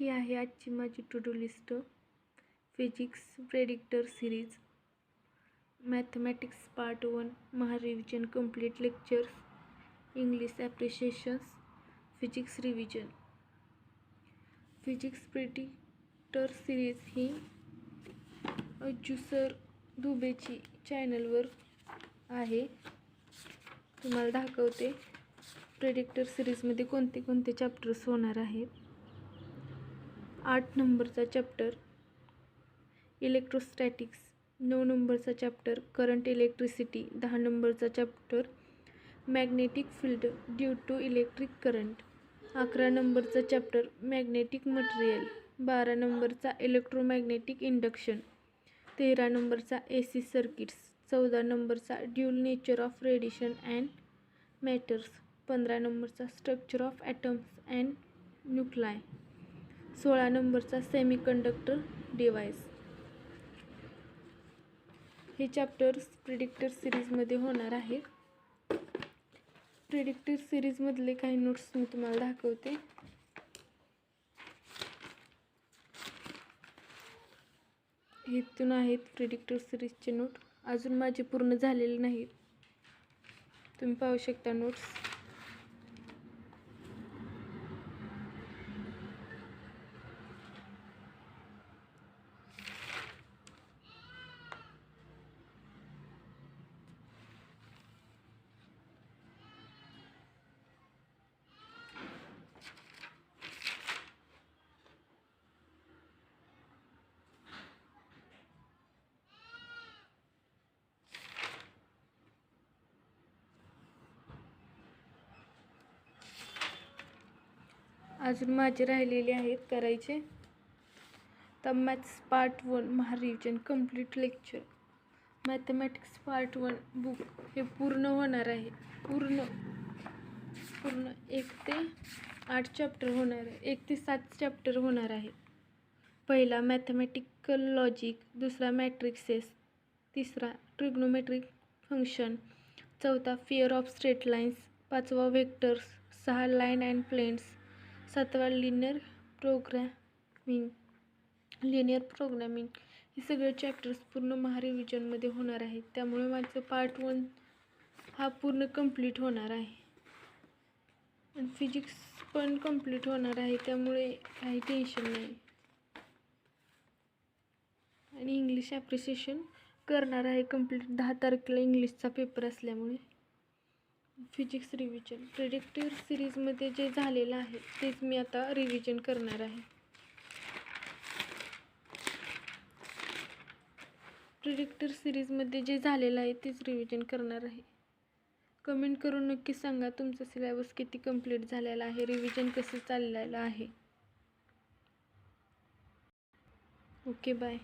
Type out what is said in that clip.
ही आहे आजची माझी to do list. Physics predictor series, mathematics part 1 महारिव्हिजन complete lectures, English appreciations, physics revision. Physics predictor series ही Ajju sir दुबेची चॅनलवर आहे. तुम्हाला दाखवते प्रेडिक्टर सिरीजमध्ये कोणते कोणते चॅप्टर्स होणार आहेत. 8 नंबरचा चॅप्टर इलेक्ट्रोस्टॅटिक्स, 9 नंबरचा चॅप्टर करंट इलेक्ट्रिसिटी, 10 नंबरचा chapter magnetic field due to electric current, 11 नंबरचा चॅप्टर मॅग्नेटिक मटेरियल, 12 नंबरचा इलेक्ट्रोमॅग्नेटिक इंडक्शन, 13 नंबरचा AC सर्किट्स, 14 नंबरचा dual nature of radiation and matters, 15 नंबरचा structure of atoms and nuclei, 16 नंबरचा सेमीकंडक्टर डिव्हाइस. हे chapters predictor सिरीजमध्ये होणार आहेत. प्रेडिक्टर सिरीजमधले काही नोट्स मी तुम्हाला दाखवते. इथून आहेत प्रेडिक्टर सिरीजचे नोट. अजून माझे पूर्ण झालेले नाहीत. तुम्ही पाहू शकता नोट्स. अजून माझे राहिलेले आहेत करायचे. तर मॅथ्स पार्ट 1 महारिव्हिजन complete lecture, mathematics part 1 book हे पूर्ण होणार आहे. पूर्ण 1 ते 8 चॅप्टर होणार आहे. 1 ते 7 चॅप्टर होणार आहे. पहिला मॅथमॅटिकल लॉजिक, दुसरा मॅट्रिक्सेस, तिसरा ट्रिग्नोमेट्रिक फंक्शन, चौथा फिअर ऑफ स्ट्रेट लाईन्स, 5वा वेक्टर्स, 6 लाईन अँड प्लेन्स, 7वा लिनियर प्रोग्रामिंग. हे सगळे चॅप्टर्स पूर्ण महारिव्हिजनमध्ये होणार आहेत. त्यामुळे माझं पार्ट 1 हा पूर्ण कंप्लीट होणार आहे. आणि फिजिक्स पण कंप्लीट होणार आहे, त्यामुळे काही टेन्शन नाही. आणि इंग्लिश ॲप्रिसिएशन करणार आहे कंप्लीट. 10 तारखेला इंग्लिशचा पेपर असल्यामुळे. फिजिक्स रिव्हिजन प्रेडिक्टर सिरीजमध्ये जे झालेलं आहे तेच मी आता रिव्हिजन करणार आहे. प्रेडिक्टर सिरीजमध्ये जे झालेलं आहे तेच रिव्हिजन करणार आहे. कमेंट करून नक्की सांगा तुमचा सिलेबस किती कंप्लीट झालेला आहे, रिव्हिजन कसं चाललेलं आहे. Okay, bye.